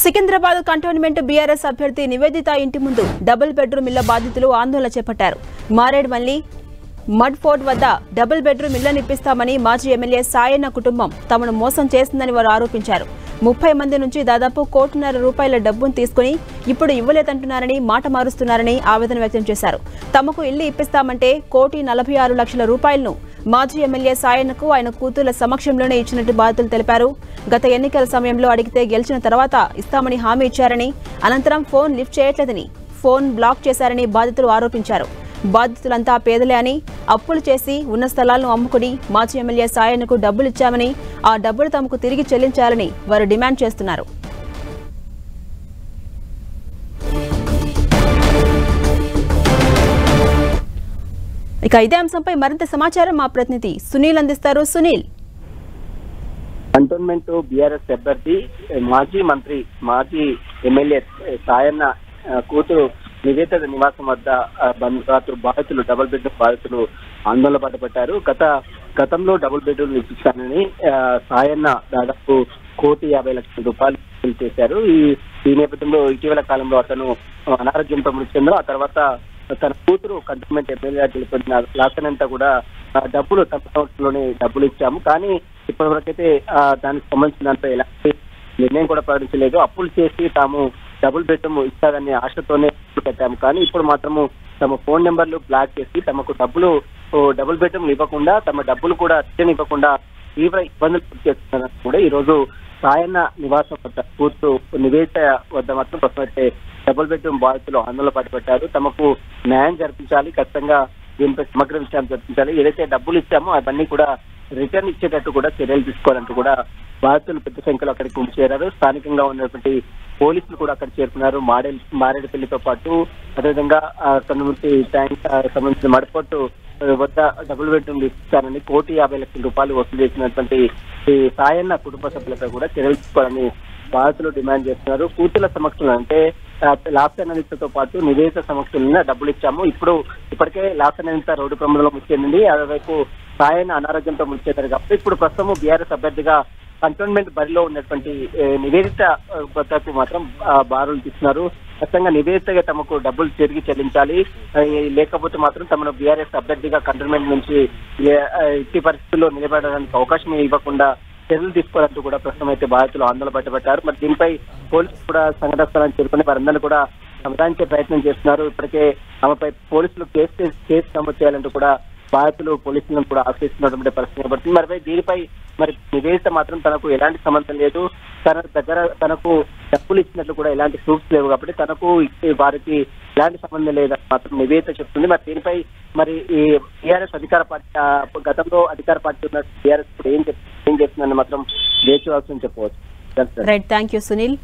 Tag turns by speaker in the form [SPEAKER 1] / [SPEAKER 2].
[SPEAKER 1] Secunderabad cantonment BRS అభ్యర్థి నివేదిత ఇంటి ముందు డబుల్ బెడ్రూమ్ ఇళ్ల బాధితులు ఆందోళన చేపట్టారు. మారేడ్మల్లి మడ్ ఫోర్ట్ వద్ద డబుల్ బెడ్రూమ్ ఇళ్లను ఇప్పిస్తామని మాజీ ఎమ్మెల్యే సాయన్న కుటుంబం తమను మోసం చేసిందని వారు ఆరోపించారు. 30 మంది నుంచి దాదాపు ₹1.5 డబ్బును తీసుకుని ఇప్పుడు ఇవ్వలేదంటున్నారని, మాట మారుస్తున్నారని ఆవేదన వ్యక్తం చేశారు. తమకు ఇల్లు ఇప్పిస్తామంటే ₹1,46,00,000 మాజీ ఎమ్మెల్యే సాయన్నకు ఆయన కూతుళ్ల సమక్షంలోనే ఇచ్చినట్టు బాధితులు తెలిపారు. గత ఎన్నికల సమయంలో అడిగితే గెలిచిన తర్వాత ఇస్తామని హామీ ఇచ్చారని, అనంతరం ఫోన్ లిఫ్ట్ చేయట్లేదని, ఫోన్ బ్లాక్ చేశారని బాధితులు ఆరోపించారు. బాధితులంతా పేదలే అని, అప్పులు చేసి ఉన్న స్థలాలను అమ్ముకుని మాజీ ఎమ్మెల్యే సాయన్నకు డబ్బులు ఇచ్చామని, ఆ డబ్బులు తమకు తిరిగి చెల్లించాలని వారు డిమాండ్ చేస్తున్నారు. ఇక ఇదే అంశంపై మరింత సమాచారం మా ప్రతినిధి సునీల్ అందిస్తారు. సునీల్,
[SPEAKER 2] కంటోన్మెంట్ బీఆర్ఎస్ అభ్యర్థి మాజీ మంత్రి మాజీ ఎమ్మెల్యే సాయన్న కూతురు నివేదిత నివాసం వద్ద బాధితులు డబుల్ బెడ్రూమ్ బాధితులు ఆందోళన పట్టబట్టారు. గతంలో డబుల్ బెడ్రూమ్ ఇప్పిస్తానని సాయన్న దాదాపు ₹1,50,00,000 చేశారు. ఈ నేపథ్యంలో ఇటీవల కాలంలో అతను అనారోగ్యంతో మృతి చెందారు. ఆ తర్వాత తన కూతురు కంటోన్మెంట్ ఎమ్మెల్యేగా గెలుపొందిన లాసనంతా కూడా డబ్బులు తమ సంవత్సరంలోనే డబ్బులు ఇచ్చాము, కానీ ఇప్పటివరకైతే దానికి సంబంధించిన దాంట్లో ఎలాంటి నిర్ణయం కూడా ప్రకటించలేదు. అప్పులు చేసి తాము డబుల్ బెడ్రూమ్ ఇస్తారనే ఆశతోనే పెట్టాము, కానీ ఇప్పుడు మాత్రము తమ ఫోన్ నెంబర్లు బ్లాక్ చేసి తమకు డబుల్ బెడ్రూమ్ ఇవ్వకుండా, తమ డబ్బులు కూడా రిటర్న్ ఇవ్వకుండా తీవ్ర ఇబ్బందులు చేస్తున్నారని కూడా ఈ రోజు సాయన్న నివాసం వద్ద కూర్చు నివేదిత వద్ద మాత్రం ప్రస్తుతం డబుల్ బెడ్రూమ్ బాధితులు ఆందోళన పట్టుబట్టారు. తమకు న్యాయం జరిపించాలి, ఖచ్చితంగా దీనిపై సమగ్ర విషయాన్ని జరిపించాలి, ఏదైతే డబ్బులు ఇచ్చామో అవన్నీ కూడా రిటర్న్ ఇచ్చేటట్టు కూడా చర్యలు తీసుకోవాలంటూ కూడా బాధితులు పెద్ద సంఖ్యలో అక్కడికి చేరారు. స్థానికంగా ఉన్నటువంటి పోలీసులు కూడా అక్కడ చేరుకున్నారు. మారేడుపల్లితో పాటు అదేవిధంగా ట్యాంక్ సంబంధించిన మడపొట్టు వద్ద డబుల్ బెడ్రూమ్ ఇస్తారని ₹1,50,00,000 వసూలు చేసినటువంటి ఈ సాయన్న కుటుంబ సభ్యులపై కూడా చర్యలు తీసుకోవాలని బాధితులు డిమాండ్ చేస్తున్నారు. కూతుల సమక్షంలో అంటే లాసననితతో పాటు నివేదిత సమక్షంలో డబ్బులు ఇచ్చాము, ఇప్పటికే లాసననిత రోడ్డు ప్రమాదంలో మృతి చెందింది, అదేవైపు సాయన్న అనారోగ్యంతో మృతి చెందారు కాబట్టి ఇప్పుడు ప్రస్తుతం బీఆర్ఎస్ అభ్యర్థిగా కంటోన్మెంట్ బరిలో ఉన్నటువంటి నివేదిత వద్దకు మాత్రం బారులు తీస్తున్నారు. ఖచ్చితంగా నివేదితగా తమకు డబ్బులు తిరిగి చెల్లించాలి, లేకపోతే మాత్రం తమను బీఆర్ఎస్ అభ్యర్థిగా కంటోన్మెంట్ నుంచి ఎట్టి పరిస్థితుల్లో నిలబడడానికి అవకాశం ఇవ్వకుండా చర్యలు తీసుకోవాలంటూ కూడా ప్రస్తుతం అయితే బాధితులు ఆందోళన పట్టబట్టారు. మరి దీనిపై పోలీసులు కూడా సంఘటన స్థలాన్ని చేరుకుని వారందరూ కూడా సమాధానించే ప్రయత్నం చేస్తున్నారు. ఇప్పటికే ఆమెపై పోలీసులు కేసు నమోదు చేయాలంటూ కూడా బాధితులు పోలీసులను కూడా ఆశ్రయిస్తున్నటువంటి పరిస్థితి పడుతుంది. మరి దీనిపై నివేదిత మాత్రం తనకు ఎలాంటి సంబంధం లేదు, తన దగ్గర తనకు డబ్బులు ఇచ్చినట్లు కూడా ఎలాంటి ప్రూఫ్స్ లేవు కాబట్టి తనకు వారికి ఎలాంటి సంబంధం లేదని మాత్రం నివేదిత చెప్తుంది. మరి దీనిపై ఈ టీఆర్ఎస్ అధికార పార్టీ గతంలో అధికార పార్టీ ఉన్న టీఆర్ఎస్ ఏం చెప్తుందని మాత్రం వేచి చూడాల్సి చెప్పవచ్చు.
[SPEAKER 1] Right, thank you Sunil.